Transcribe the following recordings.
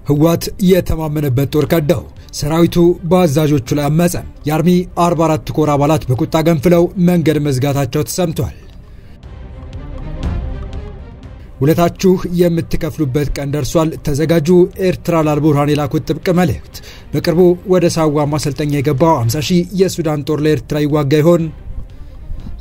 ህዋት የተማመነበት ጦር ከዳው ሰራዊቱ ባዛዦቹ ላይ አመፀ የአርሚ 44 ኮር አባላት በቁጣ ገንፍለው መንገድ መዝጋታቸው ተሰምቷል ውለታችሁ የምትከፍሉበት ቀን ደርሷል ተዘጋጁ ኤርትራ ላልቡርሃን የላኩት ጥብቅ መልእክት በቅርቡ ወደ ሳዋ ማሰልጠኛ የገባው 50,000 የሱዳን ጦር ለኤርትራ ይዋጋ ይሆን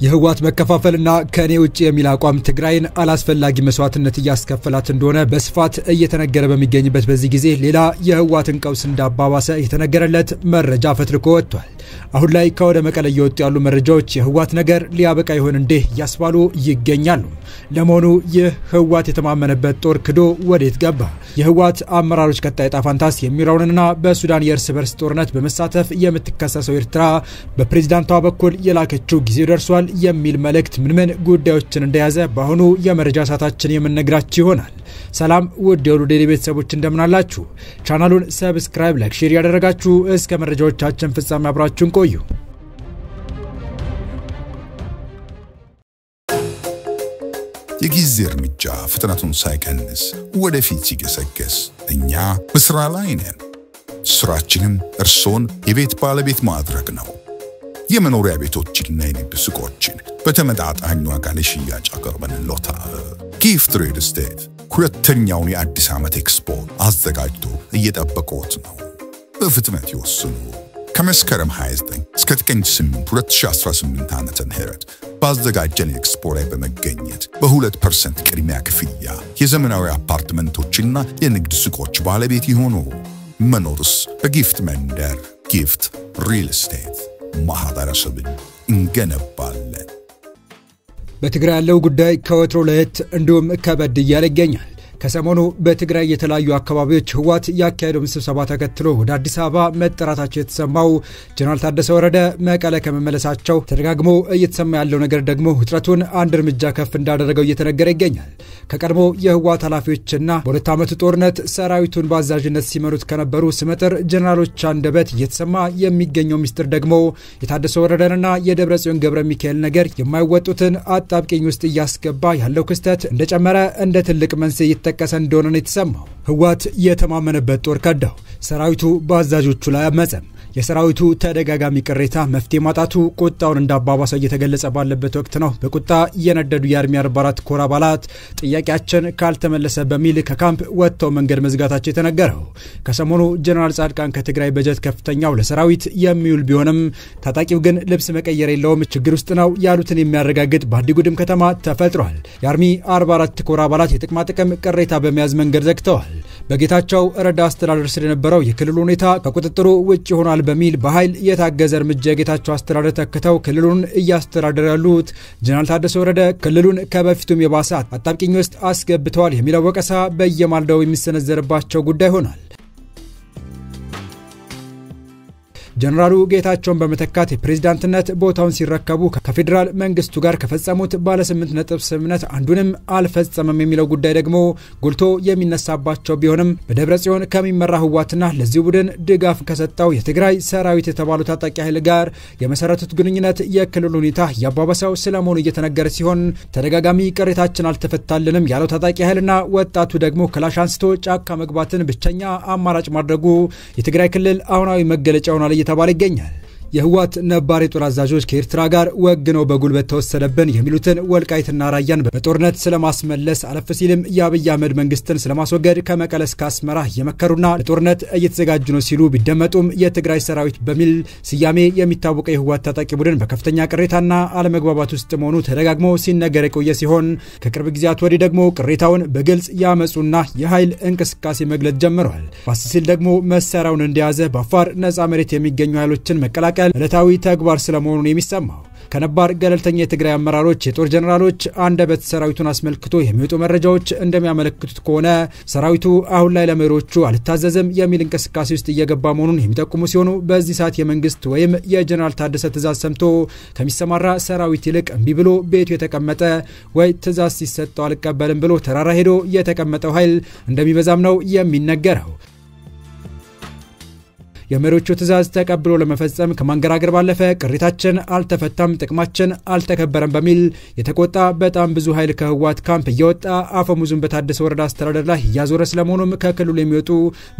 የህዋት መከፋፈልና ከኔ ውጪ የሚል አቋም ትግራይን አላስፈላጊ መስዋዕትነት ያስከፈላት እንደሆነ በስፋት እየተነገረ በሚገኝበት በዚህ ጊዜ ሌላ የህዋትን ቀውስ እንዳባባሰ የተነገረለት መረጃ ፈትልኮ ወጥቷል አሁን ላይ ከወደ መቀለ እየወጡ ያሉ መረጃዎች የህዋት ነገር ሊያበቃ ይሆን እንዴ ያስባሉ ይገኛሉ ለሞኑ የህዋት የተማመነበት ጦር ክዶ ወዴት ገባ የህዋት አመራሮች ቀጣይ ጣፋንታስ የሚራውንና በሱዳን የእርስ በርስ ጦርነት በመሳተፍ የምትከሰሰው ኤርትራ በፕሬዝዳንቷ በኩል የላከችው ጊዜ ደርሷል የሚል መልእክት ምን ጉዳዮችን እንደያዘ ባሁኑ የመረጃ ሰዓታችን የምንነግራችሁ ይሆናል ሰላም ውድ የሉዴሊ ቤተሰቦች እንደምናላችሁ ቻናሉን ሰብስክራይብ ላይክ ሼር ያደረጋችሁ እስከ መረጃዎቻችን ፍጻሜ አብራችሁን ቆዩ የጊዜ እርምጃ ፍጥነቱን ሳይቀንስ ወደፊት ሲገሰገስ እኛ በስራ ላይ ነን ስራችንም እርሶን የቤት ባለቤት ማድረግ ነው የመኖሪያ ቤቶችና የንግድ ሱቆችን በተመጣጣኝ ዋጋ ለሽያጭ አቅርበንልዎታል ጊፍት ሪል ስቴት ሁለተኛውን የአዲስ ዓመት ኤክስፖ አዘጋጅቶ እየጠበቁት ነው በፍጥነት ይወስኑ ከመስከረም 29 እስከ ጥቅምት 8 2018 ዓመተ ምህረት ባዘጋጀን ኤክስፖ ላይ በመገኘት በ2% ቅድሚያ ክፍያ የዘመናዊ አፓርትመንቶችና የንግድ ሱቆች ባለቤት ይሆኑ መኖርስ በጊፍት መንደር ጊፍት ሪል ስቴት ማህበረሰብን እንገነባለን በትግራይ ያለው ጉዳይ ከወትሮ ለየት እንዲሁም ከበድ እያለ ይገኛል ከሰሞኑ በትግራይ የተለያዩ አካባቢዎች ህዋት ያካሄደው ስብሰባ ተከትሎ ወደ አዲስ አበባ መጠራታቸው የተሰማው ጀነራል ታደሰ ወረደ መቀለ ከመመለሳቸው ተደጋግሞ እየተሰማ ያለው ነገር ደግሞ ውጥረቱን አንድ እርምጃ ከፍ እንዳደረገው እየተነገረ ይገኛል ከቀድሞ የህዋት ኃላፊዎችና በሁለት ዓመት ጦርነት ሰራዊቱን ባዛዥነት ሲመሩት ከነበሩ ስመጥር ጀነራሎች አንደበት እየተሰማ የሚገኘው ሚስጥር ደግሞ የታደሰ ወረደንና የደብረጽዮን ገብረ ሚካኤል ነገር የማይወጡትን አጣብቂኝ ውስጥ እያስገባ ያለው ክስተት እንደጨመረ እንደ ትልቅ መንስኤ ተከሰ እንደሆነ ነው የተሰማው ህዋት የተማመነበት ጦር ከዳው ሰራዊቱ ባዛዦቹ ላይ አመፀ የሰራዊቱ ተደጋጋሚ ቅሬታ መፍትሄ ማጣቱ ቁጣውን እንዳባባሰው እየተገለጸ ባለበት ወቅት ነው በቁጣ የነደዱ የአርሚ 44 ኮር አባላት ጥያቄያችን ካልተመለሰ በሚል ከካምፕ ወጥተው መንገድ መዝጋታቸው የተነገረው ከሰሞኑ ጀነራል ጻድቃን ከትግራይ በጀት ከፍተኛው ለሰራዊት የሚውል ቢሆንም ታጣቂው ግን ልብስ መቀየር የለውም ችግር ውስጥ ነው ያሉትን የሚያረጋግጥ ባዲጉድም ከተማ ተፈጥሯል የአርሚ 44 ኮር አባላት የጥቅማ ጥቅም ቅሬታ በመያዝ መንገድ ዘግተዋል በጌታቸው ረዳ አስተዳደር ስለነበረው የክልሉ ሁኔታ ከቁጥጥሩ ውጭ ሆኗል በሚል በኃይል የታገዘ እርምጃ የጌታቸው አስተዳደር ተከተው ክልሉን እያስተዳደሩ ያሉት ጀነራል ታደሰ ወረደ ክልሉን ከበፊቱም የባሰ አጣብቂኝ ውስጥ አስገብተዋል የሚለው ወቀሳ በየማልዳው የሚሰነዘርባቸው ጉዳይ ሆኗል ጀነራሉ ጌታቸውን በመተካት የፕሬዝዳንትነት ቦታውን ሲረከቡ ከፌደራል መንግስቱ ጋር ከፈጸሙት ባለ 8 ነጥብ ስምምነት አንዱንም አልፈጸመም የሚለው ጉዳይ ደግሞ ጎልቶ የሚነሳባቸው ቢሆንም በደብረጽዮን ከሚመራ ህዋትና ለዚህ ቡድን ድጋፍ ከሰጠው የትግራይ ሰራዊት የተባሉ ታጣቂ ኃይል ጋር የመሰረቱት ግንኙነት የክልሉ ሁኔታ ያባባሰው ስለመሆኑ እየተነገረ ሲሆን ተደጋጋሚ ቅሬታችን አልተፈታልንም ያለው ታጣቂ ኃይልና ወጣቱ ደግሞ ክላሽ አንስቶ ጫካ መግባትን ብቸኛ አማራጭ ማድረጉ የትግራይ ክልል አሁናዊ መገለጫ ሆኗል ተባለ ይገኛል የህዋት ነባር የጦር አዛዦች ከኤርትራ ጋር ወግነው በጉልበት ተወሰደብን የሚሉትን ወልቃይትና ራያን በጦርነት ስለማስመለስ አለፍ ሲልም የአብይ አህመድ መንግስትን ስለማስወገድ ከመቀለ እስከ አስመራ የመከሩና ለጦርነት እየተዘጋጁ ነው ሲሉ ቢደመጡም የትግራይ ሰራዊት በሚል ስያሜ የሚታወቀው የህዋት ታጣቂ ቡድን በከፍተኛ ቅሬታና አለመግባባት ውስጥ መሆኑ ተደጋግሞ ሲነገር የቆየ ሲሆን ከቅርብ ጊዜያት ወዲህ ደግሞ ቅሬታውን በግልጽ ያመጹና የኃይል እንቅስቃሴ መግለጽ ጀምረዋል ፋሲል ደግሞ መሳሪያውን እንደያዘ በአፋር ነፃ መሬት የሚገኙ ኃይሎችን መቀላቀል ዕለታዊ ተግባር ስለመሆኑ የሚሰማው ከነባር ገለልተኛ የትግራይ አመራሮች የጦር ጀነራሎች አንደበት ሰራዊቱን አስመልክቶ የሚወጡ መረጃዎች እንደሚያመለክቱት ከሆነ ሰራዊቱ አሁን ላይ ለመሪዎቹ አልታዘዘም የሚል እንቅስቃሴ ውስጥ እየገባ መሆኑን የሚጠቁሙ ሲሆኑ በዚህ ሰዓት የመንግስት ወይም የጀነራል ታደሰ ትዛዝ ሰምቶ ከሚሰማራ ሰራዊት ይልቅ እምቢ ብሎ ቤቱ የተቀመጠ ወይ ትዛዝ ሲሰጠው አልቀበልም ብሎ ተራራ ሄዶ የተቀመጠው ኃይል እንደሚበዛም ነው የሚነገረው የመሪዎቹ ትዕዛዝ ተቀብሎ ለመፈጸም ከማንገራገር ባለፈ ቅሪታችን አልተፈታም፣ ጥቅማችን አልተከበረም በሚል የተቆጣ በጣም ብዙ ኃይል ከህወሓት ካምፕ እየወጣ አፈሙዙን በታደሰ ወረዳ አስተዳደር ላይ እያዞረ ስለመሆኑም ከክልሉ የሚወጡ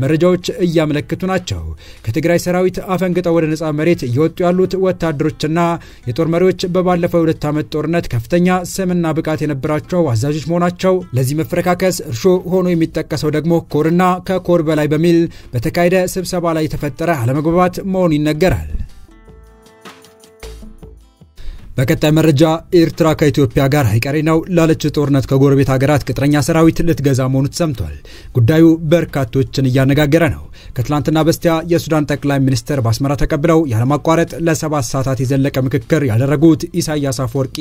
መረጃዎች እያመለክቱ ናቸው። ከትግራይ ሰራዊት አፈንግጠው ወደ ነጻ መሬት እየወጡ ያሉት ወታደሮችና የጦር መሪዎች በባለፈው 2 ዓመት ጦርነት ከፍተኛ ስምና ብቃት የነበራቸው አዛዦች መሆናቸው ለዚህ መፈረካከስ እርሾ ሆኖ የሚጠቀሰው ደግሞ ኮርና ከኮር በላይ በሚል በተካሄደ ስብሰባ ላይ የተፈጠረ አለመግባባት መሆኑ ይነገራል። በቀጣይ መረጃ ኤርትራ ከኢትዮጵያ ጋር አይቀሬ ነው ላለች ጦርነት ከጎረቤት ሀገራት ቅጥረኛ ሰራዊት ልትገዛ መሆኑ ተሰምቷል። ጉዳዩ በርካቶችን እያነጋገረ ነው። ከትላንትና በስቲያ የሱዳን ጠቅላይ ሚኒስትር በአስመራ ተቀብለው ያለማቋረጥ ለ7 ሰዓታት የዘለቀ ምክክር ያደረጉት ኢሳያስ አፈወርቂ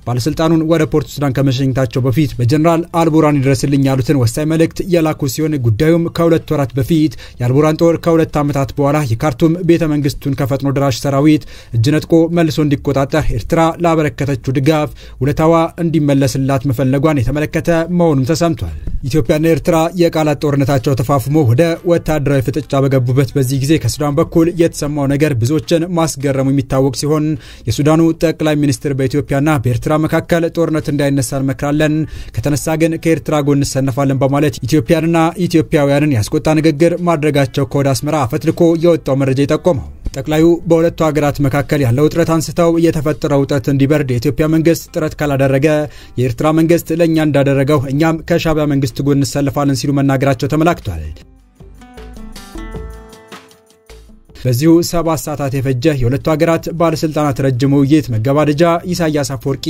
ባለስልጣኑን ወደ ፖርት ሱዳን ከመሸኘታቸው በፊት በጀነራል አልቡራን ይድረስልኝ ያሉትን ወሳኝ መልእክት የላኩ ሲሆን ጉዳዩም ከ2 ወራት በፊት የአልቡራን ጦር ከ2 ዓመታት በኋላ የካርቱም ቤተ መንግስቱን ከፈጥኖ ደራሽ ሰራዊት እጅነጥቆ መልሶ እንዲቆጣጠር ኤርትራ ላበረከተችው ድጋፍ ውለታዋ እንዲመለስላት መፈለጓን የተመለከተ መሆኑም ተሰምቷል። ኢትዮጵያና ኤርትራ የቃላት ጦርነታቸው ተፋፍሞ ወደ ወታደራዊ ፍጥጫ በገቡበት በዚህ ጊዜ ከሱዳን በኩል የተሰማው ነገር ብዙዎችን ማስገረሙ የሚታወቅ ሲሆን የሱዳኑ ጠቅላይ ሚኒስትር በኢትዮጵያና በኤርትራ መካከል ጦርነት እንዳይነሳ እንመክራለን፣ ከተነሳ ግን ከኤርትራ ጎን እንሰነፋለን በማለት ኢትዮጵያንና ኢትዮጵያውያንን ያስቆጣ ንግግር ማድረጋቸው ከወደ አስመራ አፈትልኮ የወጣው መረጃ ይጠቆመው። ጠቅላዩ በሁለቱ ሀገራት መካከል ያለው ውጥረት አንስተው የተፈጠረው ውጥረት እንዲበርድ የኢትዮጵያ መንግስት ጥረት ካላደረገ የኤርትራ መንግስት ለኛ እንዳደረገው እኛም ከሻዕቢያ መንግስት ጎን እንሰለፋለን ሲሉ መናገራቸው ተመላክቷል። በዚሁ 7 ሰዓታት የፈጀ የሁለቱ ሀገራት ባለስልጣናት ረጅም ውይይት መገባደጃ ኢሳያስ አፈወርቂ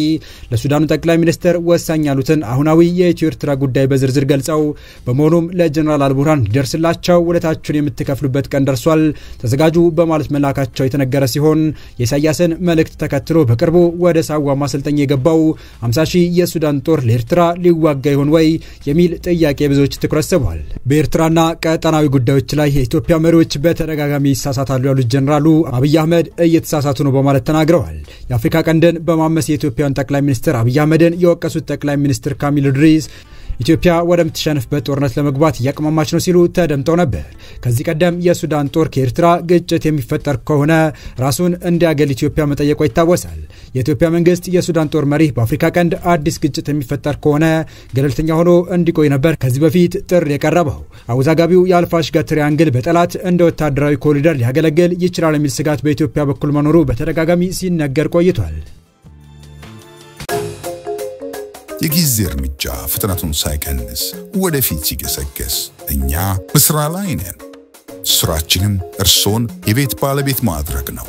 ለሱዳኑ ጠቅላይ ሚኒስትር ወሳኝ ያሉትን አሁናዊ የኢትዮ ኤርትራ ጉዳይ በዝርዝር ገልጸው በመሆኑም ለጀነራል አልቡራን እንዲደርስላቸው ውለታችሁን የምትከፍሉበት ቀን ደርሷል፣ ተዘጋጁ በማለት መላካቸው የተነገረ ሲሆን የኢሳያስን መልእክት ተከትሎ በቅርቡ ወደ ሳዋ ማሰልጠኛ የገባው 50,000 የሱዳን ጦር ለኤርትራ ሊዋጋ ይሆን ወይ የሚል ጥያቄ ብዙዎች ትኩረት ስቧል። በኤርትራና ቀጠናዊ ጉዳዮች ላይ የኢትዮጵያ መሪዎች በተደጋጋሚ ይሳሳታሉ ያሉት ጀነራሉ አብይ አህመድ እየተሳሳቱ ነው በማለት ተናግረዋል። የአፍሪካ ቀንድን በማመስ የኢትዮጵያን ጠቅላይ ሚኒስትር አብይ አህመድን የወቀሱት ጠቅላይ ሚኒስትር ካሚል ድሪስ ኢትዮጵያ ወደምትሸነፍበት ጦርነት ለመግባት እያቀማማች ነው ሲሉ ተደምጠው ነበር። ከዚህ ቀደም የሱዳን ጦር ከኤርትራ ግጭት የሚፈጠር ከሆነ ራሱን እንዲያገል ኢትዮጵያ መጠየቋ ይታወሳል። የኢትዮጵያ መንግስት የሱዳን ጦር መሪ በአፍሪካ ቀንድ አዲስ ግጭት የሚፈጠር ከሆነ ገለልተኛ ሆኖ እንዲቆይ ነበር ከዚህ በፊት ጥሪ የቀረበው። አወዛጋቢው የአልፋሽጋ ትሪያንግል በጠላት እንደ ወታደራዊ ኮሪደር ሊያገለግል ይችላል የሚል ስጋት በኢትዮጵያ በኩል መኖሩ በተደጋጋሚ ሲነገር ቆይቷል። የጊዜ እርምጃ ፍጥነቱን ሳይቀንስ ወደፊት ሲገሰገስ እኛ በስራ ላይ ነን። ስራችንም እርሶን የቤት ባለቤት ማድረግ ነው።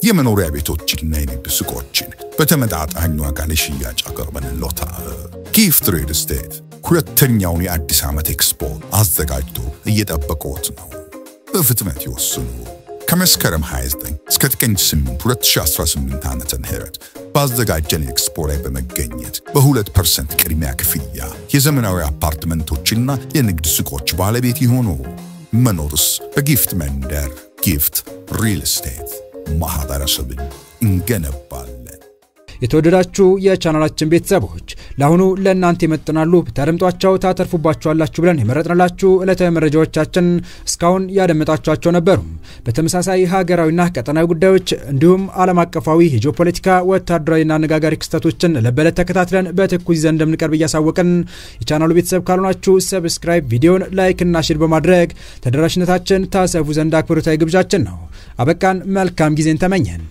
የመኖሪያ ቤቶችንና የንግድ ሱቆችን በተመጣጣኝ ዋጋ ለሽያጭ አቅርበንልዎታል። ጊፍት ሪል ስቴት ሁለተኛውን የአዲስ ዓመት ኤክስፖ አዘጋጅቶ እየጠበቀዎት ነው። በፍጥነት ይወስኑ። ከመስከረም 29 እስከ ጥቅምት 8 2018 ዓመተ ምህረት ባዘጋጀን ኤክስፖ ላይ በመገኘት በ2% ቅድሚያ ክፍያ የዘመናዊ አፓርትመንቶችና የንግድ ሱቆች ባለቤት ይሆኑ። መኖርስ በጊፍት መንደር። ጊፍት ሪል ስቴት ማህበረሰብን እንገነባለን። የተወደዳችሁ የቻናላችን ቤተሰቦች ለአሁኑ ለእናንተ ይመጥናሉ ተደምጧቸው ታተርፉባችኋላችሁ ብለን የመረጥንላችሁ ዕለታዊ መረጃዎቻችን እስካሁን ያደመጣችኋቸው ነበሩ። በተመሳሳይ ሀገራዊና ቀጠናዊ ጉዳዮች እንዲሁም ዓለም አቀፋዊ የጂኦፖለቲካ ወታደራዊና አነጋጋሪ ክስተቶችን ለበለት ተከታትለን በትኩስ ይዘን እንደምንቀርብ እያሳወቅን የቻናሉ ቤተሰብ ካልሆናችሁ ሰብስክራይብ፣ ቪዲዮን ላይክ እና ሼር በማድረግ ተደራሽነታችን ታሰፉ ዘንድ አክብሮታዊ ግብዣችን ነው። አበቃን። መልካም ጊዜን ተመኘን።